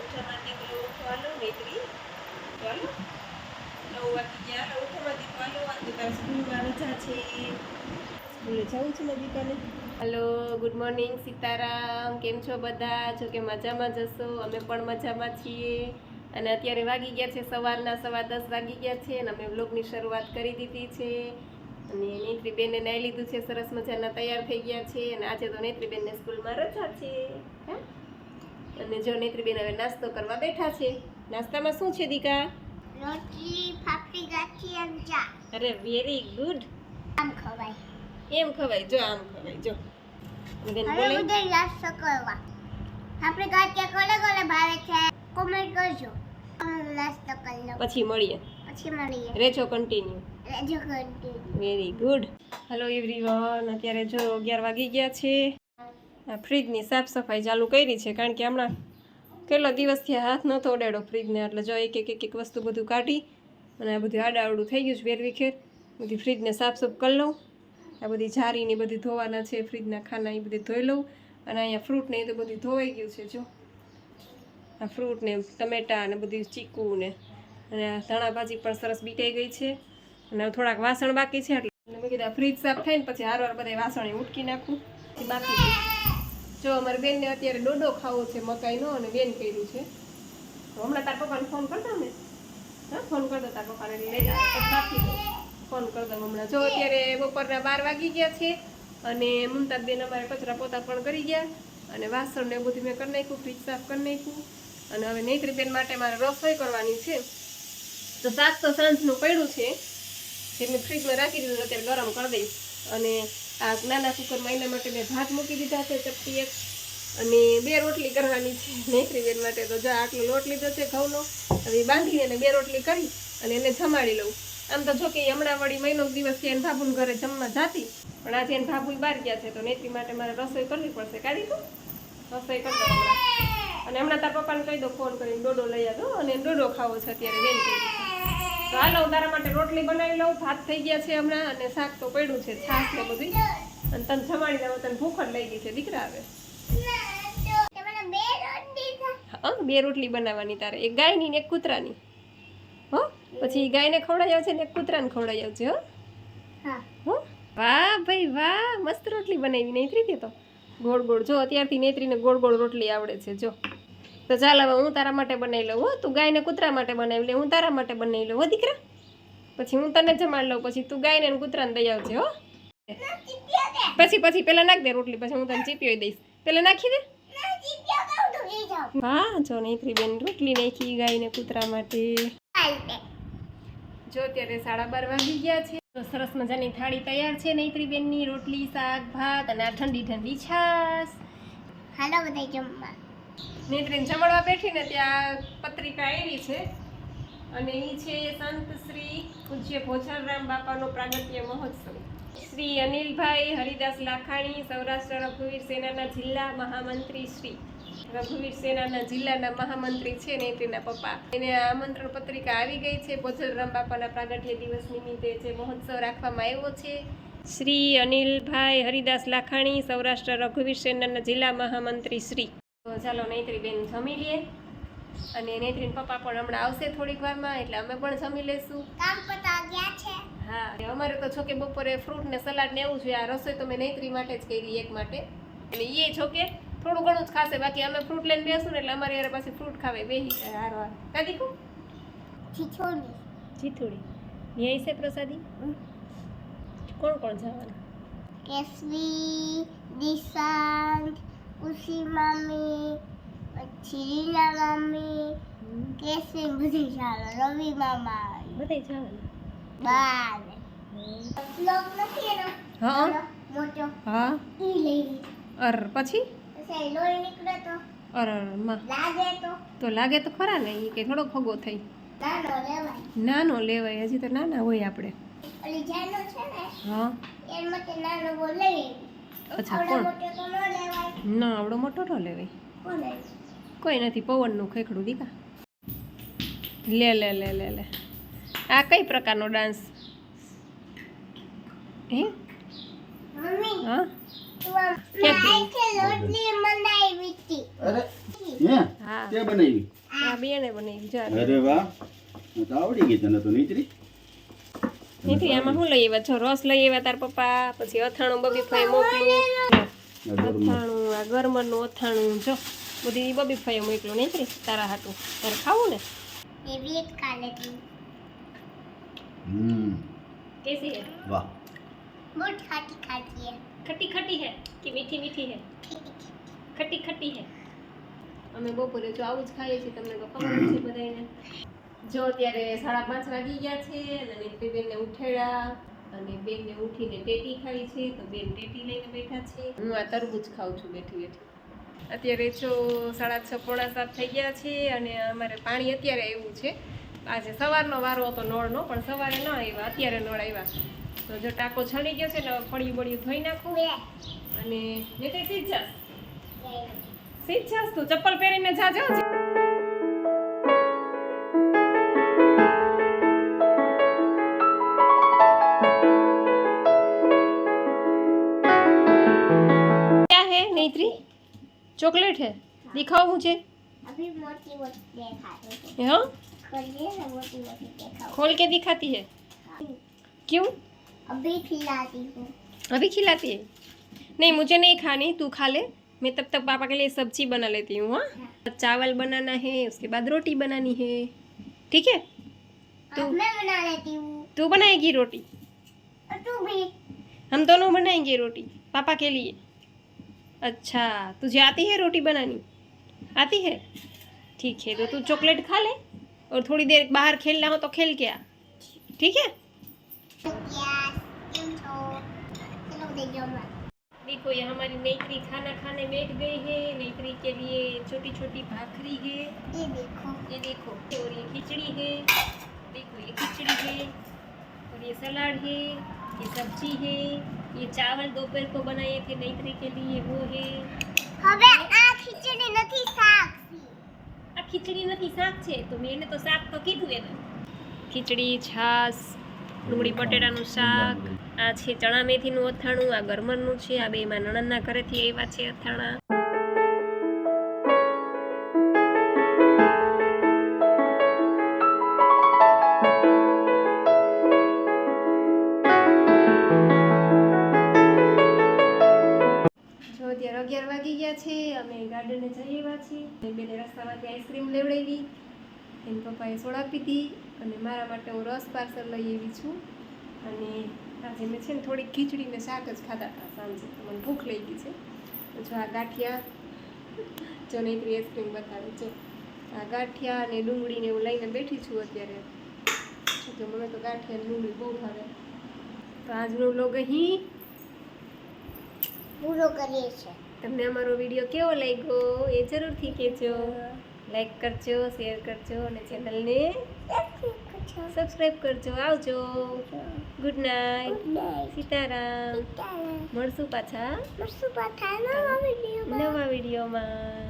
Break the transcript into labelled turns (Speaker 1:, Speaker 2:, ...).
Speaker 1: ઉઠામાં દીકરો ઉઠવાનો નહીતરી ચાલો 9 વાગી ગયા ઉઠામાં દીકરો આજે તાર સ્કૂલમાં રજા છે સ્કૂલે જવું છે મારી દીકરાને હેલો ગુડ મોર્નિંગ સીતારામ કેમ છો બધા જો કે મજામાં જશો અમે પણ મજામાં છીએ અને અત્યારે વાગી ગયા છે સવારના 10:15 વાગી ગયા છે અને અમે વ્લોગની શરૂઆત કરી દીધી છે અને નેત્રીબેનને નાઈ લીધું છે સરસ મજાના તૈયાર થઈ ગયા છે અને આજે તો નેત્રીબેનને સ્કૂલમાં રજા છે હા અને જો નેત્રીબેન હવે નાસ્તો કરવા બેઠા છે નાસ્તામાં શું છે દીકા
Speaker 2: રોટલી ફાફડી ગાંઠિયા અને ચા
Speaker 1: અરે વેરી ગુડ
Speaker 2: આમ ખવાય
Speaker 1: એમ ખવાય જો આમ ખવાય જો બેન
Speaker 2: હવે
Speaker 1: બોલે
Speaker 2: ઉદય નાસ્તો કરવા આપણે ગાંઠિયા કોને કોને ભાવે છે કોમેન્ટ કરજો અમે નાસ્તો કરી લો
Speaker 1: પછી મળીએ રેજો કન્ટિન્યુ
Speaker 2: રેજો continue
Speaker 1: very good hello everyone અત્યારે જો 11 વાગી ગયા છે આ ફ્રીજની સાફ સફાઈ ચાલુ કરી છે કારણ કે હમણાં કેટલો દિવસથી હાથ નહોતો ઓડાડ્યો ફ્રીજને એટલે જો એક વસ્તુ બધું કાઢી અને આ બધું આડાવડું થઈ ગયું છે વેરવિખેર બધી ફ્રીજને સાફ સફ કરી લઉં આ બધી જારીને બધું ધોવાના છે ફ્રીજના ખાના એ બધું ધોઈ લઉં અને અહીંયા ફ્રૂટ ને એ તો બધું ધોવાઈ ગયું છે જો આ ફ્રૂટ ને ટમેટા ને બધું ચીકુ ને અને આ ધાણા ભાજી પણ સરસ બીટાઈ ગઈ છે અને થોડાક વાસણ બાકી છે એટલે મેં કીધું ફ્રીજ સાફ થાય ને પછી હારવાર બધા વાસણ ઉટકી નાખું બાકી જો અમારી બેનને અત્યારે ડોડો ખાવો છે મકાઈનો અને બેન કર્યું છે તો હમણાં તાર પપ્પાને ફોન કરતા ને હા ફોન કરતો તાર પપ્પાને લઈ ફોન કરતો હમણાં જો અત્યારે બપોરના 12 વાગી ગયા છે અને મુમતાજ બેન અમારે કચરા પોતા પણ કરી ગયા અને વાસણ ને બધું મેં કરી નાખ્યું ફ્રીજ સાફ કરી નાખ્યું અને હવે નેત્રીબેન માટે મારે રસોઈ કરવાની છે તો શાક તો સાંજનું પડ્યું છે જે મેં ફ્રીજમાં રાખી દીધું અત્યારે ગરમ કરી દઈશ અને આ નાના કુકરમાં એના માટે મેં ભાત મૂકી દીધા છે ચપટી એક અને 2 રોટલી કરવાની છે નેત્રીબેન માટે તો જો આટલો લોટ લીધો છે ઘઉંનો હવે બાંધીને એને 2 રોટલી કરી અને એને જમાડી લઉં આમ તો જો કે હમણાં વળી મહિનો દિવસ છે એને ભાભુને ઘરે જમવા જાતી પણ આજે એને ભાભુ બહાર ગયા છે તો નેત્રી માટે મારે રસોઈ કરવી પડશે કાઢી દઉં રસોઈ કરી દઉં હમણાં અને હમણાં તાર પપ્પાને કહી દો ફોન કરીને ડોડો લઈ આવજો અને ડોડો ખાવો છે અત્યારે બેન કહી તો હાલો હું તારા માટે રોટલી બનાવી લઉં ભાત થઈ ગયા છે હમણાં અને શાક તો પડ્યું છે છાશ ને બધું અને તને જમાડી દઉં તને ભૂખ જ લઈ ગઈ છે દીકરા આવે હા 2 રોટલી બનાવવાની તારે એક ગાયની ને એક કૂતરાની હો પછી ગાયને ખવડાવી આવશે ને એક કૂતરાને ખવડાવી આવશે હો વાહ ભાઈ વાહ મસ્ત રોટલી બનાવી નેત્રી તો ગોળ ગોળ જો અત્યારથી નેત્રીને ગોળ ગોળ રોટલી આવડે છે જો તો ચાલ હવે હું તારા માટે બનાવી લઉં હો તું ગાયને કૂતરા માટે બનાવી લે હું તારા માટે બનાવી લઉં હો દીકરા પછી હું તને જમાડી લઉં પછી તું ગાયને કૂતરાને દઈ આવજે હો પછી પેલા નાખ દે રોટલી પછી હું તને ચીપી દઈશ પેલા નાખી દે હા જો નેત્રીબેન રોટલી નાખી ગાયને કૂતરા માટે જો અત્યારે 12:30 વાગી ગયા છે તો સરસ મજાની થાળી તૈયાર છે નેત્રીબેનની રોટલી શાક ભાત અને આ ઠંડી ઠંડી છાશ
Speaker 2: હાલો બધા જમવા
Speaker 1: નેત્રીને જમણવા બેઠીને ત્યાં પત્રિકા આવી છે અને એ છે સંત શ્રી પૂજ્ય ભોજરામ બાપાનો પ્રાગટ્ય મહોત્સવ શ્રી અનિલભાઈ હરિદાસ લાખાણી સૌરાષ્ટ્ર રઘુવીર સેનાના જિલ્લા મહામંત્રી શ્રી રઘુવીર સેનાના જિલ્લાના મહામંત્રી છે નેત્રીના પપ્પા એને આમંત્રણ પત્રિકા આવી ગઈ છે ભોજરામ બાપાના પ્રાગટ્ય દિવસ નિમિત્તે જે મહોત્સવ રાખવામાં આવ્યો છે શ્રી અનિલભાઈ હરિદાસ લાખાણી સૌરાષ્ટ્ર રઘુવીર સેનાના જિલ્લા મહામંત્રી શ્રી તો ચાલો નેત્રીબેન જમી લઈએ અને નેત્રીન પપ્પા પણ હમણાં આવશે થોડીક વારમાં એટલે અમે પણ જમી લેશું
Speaker 2: કામ પતા ગયા છે
Speaker 1: હા અમારે તો છો કે બપોરે ફ્રૂટ ને સલાડ ને એવું છે આ રસોઈ તો મેં નેત્રી માટે જ કરી એક માટે એટલે એ છો કે થોડું ઘણું જ ખાશે બાકી અમે ફ્રૂટ લઈને બેસું ને એટલે અમારી યાર પાસે ફ્રૂટ ખાવે બેહી હારવાર કાદી કો જીથોડી ન્યાય છે પ્રસાદી કોણ કોણ જવાનું
Speaker 2: કેસવી દિશાંત ઉસી મામી પછી રીના મામી કેસવી બધી ચાલો રવિ મામા
Speaker 1: બધાય જવાનું
Speaker 2: બાર લોક નથી એનો
Speaker 1: હા
Speaker 2: મોટો
Speaker 1: હા
Speaker 2: ઈ લઈ
Speaker 1: અર પછી
Speaker 2: લોહી નીકળે તો
Speaker 1: અર માં તો લાગે તો ખરા ને એ કે થોડો ખગો થઈ નાનો લેવાય હજી તો નાના હોય આપણે
Speaker 2: ઓલી જાનો છે ને
Speaker 1: હા
Speaker 2: એર માટે નાનો બો લઈ
Speaker 1: અચ્છા કોણ
Speaker 2: મોટો તો ન લેવાય
Speaker 1: ના આવડો મોટો ન લેવાય
Speaker 2: કોણ
Speaker 1: કોઈ નથી પવનનું ખેખડું દીકા લે લે લે લે લે આ કઈ પ્રકારનો ડાન્સ હે
Speaker 2: મમ્મી
Speaker 1: હા
Speaker 2: તું આ કે લોટલી મંડાઈ વીતી
Speaker 3: અરે હે
Speaker 1: હા
Speaker 3: તે બનાવી
Speaker 1: આ બેને બનાવી જા
Speaker 3: અરે વાહ આ તો આવડી ગઈ તને તો નીતરી
Speaker 1: નીકળી આમાં શું લઈ આવ્યા છો રસ લઈ આવ્યા તાર પપ્પા પછી અથાણું બબી ફાઈ મોકલું અથાણું આ ગરમરનું અથાણું જો બધી બબી ફાઈ મોકલું નીકળી તારા હાટું તારે ખાવું ને
Speaker 2: ये भी एक खा लेती हूँ
Speaker 1: कैसी है
Speaker 3: વાહ
Speaker 2: बहुत खाटी खाटी है
Speaker 1: खट्टी खट्टी है कि मीठी मीठी है खट्टी खट्टी है અમે બપોરે જો આવું જ ખાઈએ છીએ તમને તો ખબર જ છે બધાને જો અત્યારે 5:30 વાગી ગયા છે અને નીતિ બેનને ઉઠાડ્યા અને બેનને ઉઠીને ટેટી ખાવી છે તો બેન ટેટી લઈને બેઠા છે હું આ તરબૂચ ખાઉં છું બેઠી બેઠી અત્યારે જો 6:30 પોણા 7 થઈ ગયા છે અને અમારે પાણી અત્યારે આવ્યું છે આજે સવારનો વારો હતો નળનો પણ સવારે ન આવ્યા અત્યારે નળ આવ્યા તો જો ટાંકો છણી ગયો છે ને પડ્યું બળ્યું ધોઈ નાખું અને નીતિ સીધ જાસ સીધ જાસ તું ચપ્પલ પહેરીને જાજો क्या है नेत्री चॉकलेट है दिखाओ मुझे
Speaker 2: अभी मोटी मोटी देखा दो
Speaker 1: हाँ
Speaker 2: खोलिए ना मोटी मोटी देखा
Speaker 1: खोल के दिखाती है क्यों
Speaker 2: अभी खिलाती हूँ
Speaker 1: अभी खिलाती है नहीं मुझे नहीं खानी तू खा ले मैं तब तक पापा के लिए सब्जी बना लेती हूँ हाँ चावल बनाना है उसके बाद रोटी बनानी है ठीक है
Speaker 2: अब मैं बना लेती हूँ
Speaker 1: तू बनाएगी रोटी
Speaker 2: और तू भी
Speaker 1: हम दोनों बनाएंगे रोटी पापा के लिए अच्छा तुझे आती है रोटी बनानी आती है ठीक है तो तू चॉकलेट खा ले और थोड़ी देर बाहर खेलना हो तो खेल के आ ठीक है
Speaker 2: चलो दे जाओ मैं
Speaker 1: देखो ये हमारी नेत्री खाना खाने बैठ गई है नेत्री के लिए छोटी छोटी भाखरी है
Speaker 2: ये देखो
Speaker 1: और ये खिचड़ी है देखो ये खिचड़ी है और ये सलाद है ये सब्जी है ये चावल दोपहर को बनाए थे नेत्री के लिए वो है
Speaker 2: હવે આ ખીચડી નથી શાક
Speaker 1: આ ખીચડી નથી શાક છે તો મેં એને તો શાક તો કીધું એને ખીચડી છાસ ડુંગળી બટેટાનું શાક આ છે ચણા મેથીનું અથાણું આ ગરમરનું છે આ બેમાં નણંદના ઘરેથી આવ્યા છે અથાણા જો અત્યારે 11 વાગી ગયા છે અમે ગાર્ડને જઈ આવ્યા છીએ બેને રસ્તામાંથી આઈસ્ક્રીમ લેવડાવી એની પપ્પાએ સોડા પીધી અને મારા માટે હું રસ પાર્સલ લઈ આવી છું અને આજે મેં છે ને થોડીક ખીચડી ને શાક જ ખાધા હતા સાંજે તો મને ભૂખ લઈ ગઈ છે તો જો આ ગાંઠિયા જો નહીતરી આઈસ્ક્રીમ બતાવે જો આ ગાંઠિયા અને ડુંગળીને હું લઈને બેઠી છું અત્યારે તો મને તો ગાંઠિયા ડુંગળી બહુ ભાવે તો આજનો વ્લોગ અહીં
Speaker 2: પૂરો કરીએ છે
Speaker 1: તમને અમારો વિડીયો કેવો લાગ્યો એ જરૂરથી કહેજો લાઈક કરજો શેર કરજો અને ચેનલને સબસ્ક્રાઈબ કરજો આવજો ગુડ નાઇટ સીતારામ મળશું પાછા
Speaker 2: નવા વિડીયોમાં
Speaker 1: નવા વિડીયોમાં